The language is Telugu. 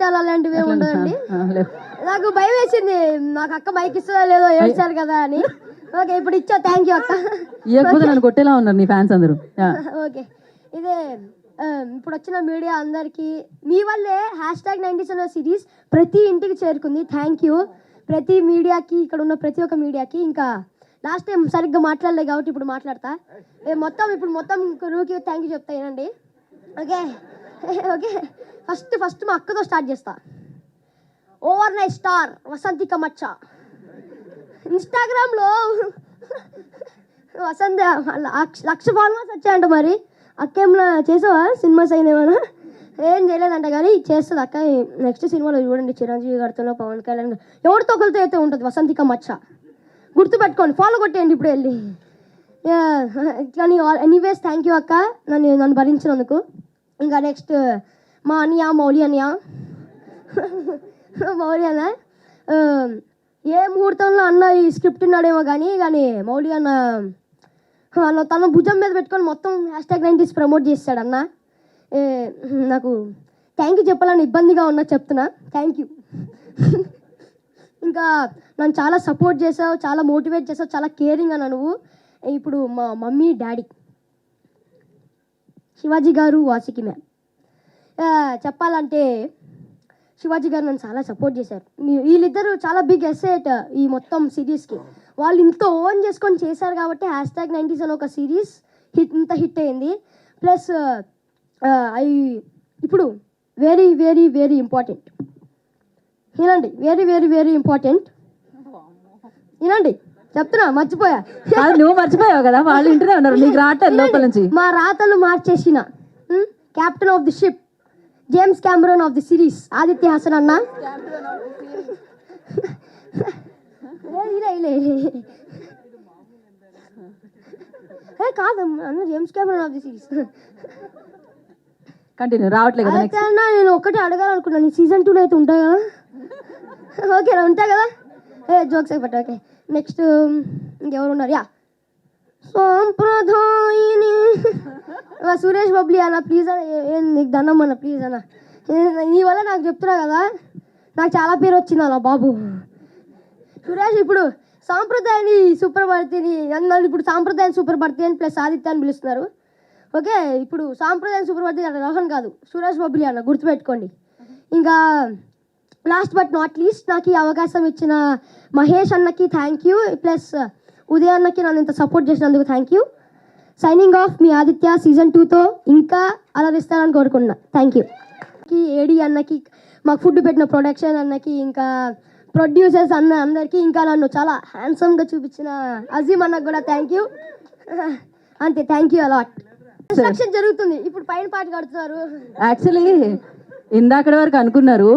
చేయాలి అలాంటివి ఏమి ఉండదండి. నాకు భయం వేసింది, నాకు అక్క మైక్ ఇస్తుందా లేదో ఏడ్చారు కదా అని. ఓకే ఇప్పుడు ఇచ్చా, థ్యాంక్ యూ అక్క. ఇవ్వకపోతే నన్ను కొట్టేలా ఉన్నారు నీ ఫ్యాన్స్ అందరూ. ఓకే ఇదే ఇప్పుడు వచ్చిన మీడియా అందరికీ మీ వల్లే #90s అనే సిరీస్ ప్రతి ఇంటికి చేరుకుంది. థ్యాంక్ యూ ప్రతి మీడియాకి, ఇక్కడ ఉన్న ప్రతి ఒక్క మీడియాకి. ఇంకా లాస్ట్ టైం సరిగ్గా మాట్లాడలేదు కాబట్టి ఇప్పుడు మాట్లాడతా. ఇప్పుడు మొత్తం రూకి థ్యాంక్ యూ చెప్తా వినండి. ఓకే ఓకే ఫస్ట్ మా అక్కతో స్టార్ట్ చేస్తా. ఓవర్ నైట్ స్టార్ వసంతిక మచ్చ ఇన్స్టాగ్రామ్లో వసంత 1,00,000 ఫాలోవర్స్ వచ్చాయంట. మరి అక్క ఏమన్నా చేసావా, సినిమాస్ అయినా ఏమైనా? ఏం చేయలేదంట కానీ చేస్తుంది అక్క. నెక్స్ట్ సినిమాలో చూడండి, చిరంజీవి గారితో, పవన్ కళ్యాణ్ ఎవరితో ఒకరితో అయితే ఉంటుంది వసంతిక మచ్చ. గుర్తుపెట్టుకోండి, ఫాలో కొట్టేయండి ఇప్పుడు వెళ్ళి. కానీ ఎనీవేస్ థ్యాంక్ యూ అక్క నన్ను భరించినందుకు. ఇంకా నెక్స్ట్ మా అన్నయ్య మౌలి అన్నయ్య ఏ ముహూర్తంలో అన్న ఈ స్క్రిప్ట్ ఉన్నాడేమో కానీ మౌలి అన్న తన భుజం మీద పెట్టుకొని మొత్తం #90s ప్రమోట్ చేస్తాడు అన్న. నాకు థ్యాంక్ యూ చెప్పాలని ఇబ్బందిగా ఉన్నా, చెప్తున్నా థ్యాంక్ యూ. ఇంకా నన్ను చాలా సపోర్ట్ చేసావు, చాలా మోటివేట్ చేసావు, చాలా కేరింగ్ అన్న నువ్వు. ఇప్పుడు మా మమ్మీ డాడీ శివాజీ గారు, వాసికి మ్యామ్, చెప్పాలంటే శివాజీ గారు నన్ను చాలా సపోర్ట్ చేశారు. వీళ్ళిద్దరూ చాలా బిగ్ ఎసెట్ ఈ మొత్తం సిరీస్కి. వాళ్ళు ఇంత ఓన్ చేసుకొని చేశారు కాబట్టి #90s అని ఒక సిరీస్ ఇంత హిట్ అయింది. ప్లస్ ఇప్పుడు వెరీ వెరీ వెరీ ఇంపార్టెంట్ వినండి, వెరీ వెరీ వెరీ ఇంపార్టెంట్ వినండి, చెప్తున్నా మర్చిపోయా. నువ్వు మర్చిపోయావు కదా, వాళ్ళు ఇంటనే ఉన్నారు, నీకు రావట్లేదు లోపల నుంచి. మా రాతలు మార్చేసిన captain of the ship, James Cameron of the series Aditya Hasan అన్న. కాదు అన్న, James Cameron of the series. Continue రావట్లేదు కదా. అన్న నేను ఒకటి అడగాలనుకున్నాను, సీజన్ 2లో అయితే ఉంటాయి కదా? ఓకే ఉంటాయి కదా, జోక్స్ అయిపోతా. ఓకే నెక్స్ట్ ఇంకెవరు ఉన్నారు? సాంప్రదాయిని సురేష్ బబ్లీ అన్న ప్లీజ్ అన్న, నీకు దండం అన్న ప్లీజ్ అన్న, నీ వల్ల నాకు చెప్తున్నా కదా, నాకు చాలా పేరు వచ్చింది అన్న బాబు. సురేష్ ఇప్పుడు సాంప్రదాయాన్ని సుప్రభారతిని అన్నారు, ఇప్పుడు సాంప్రదాయం సుప్రభారతి అని ప్లస్ ఆదిత్య అని పిలుస్తున్నారు. ఓకే ఇప్పుడు సాంప్రదాయం సుప్రభారతి అన్న రోహన్ కాదు, సురేష్ బబ్లీ అన్న, గుర్తుపెట్టుకోండి. ఇంకా లాస్ట్ బట్ నాట్ లీస్ట్ నాకు ఈ అవకాశం ఇచ్చిన మహేష్ అన్నకి థ్యాంక్ యూ, ప్లస్ ఉదయ్ అన్నకి నన్ను ఇంత సపోర్ట్ చేసినందుకు thank you. Signing off me Aditya season 2తో ఇంకా అలరిస్తానని కోరుకున్నా. Thank you. ఏడి అన్నకి, మాకు ఫుడ్ పెట్టిన ప్రొడక్షన్ అన్నకి, ఇంకా ప్రొడ్యూసర్స్ అందరికీ, ఇంకా నన్ను చాలా హ్యాండ్సమ్గా చూపించిన అజీమ్ అన్నకు కూడా థ్యాంక్ యూ. అంతే, థ్యాంక్ యూ అలాట్. కన్స్ట్రక్షన్ జరుగుతుంది ఇప్పుడు, పైన పాట కడుతున్నారు. యాక్చువల్లీ ఇందాకటి వరకు అనుకున్నారు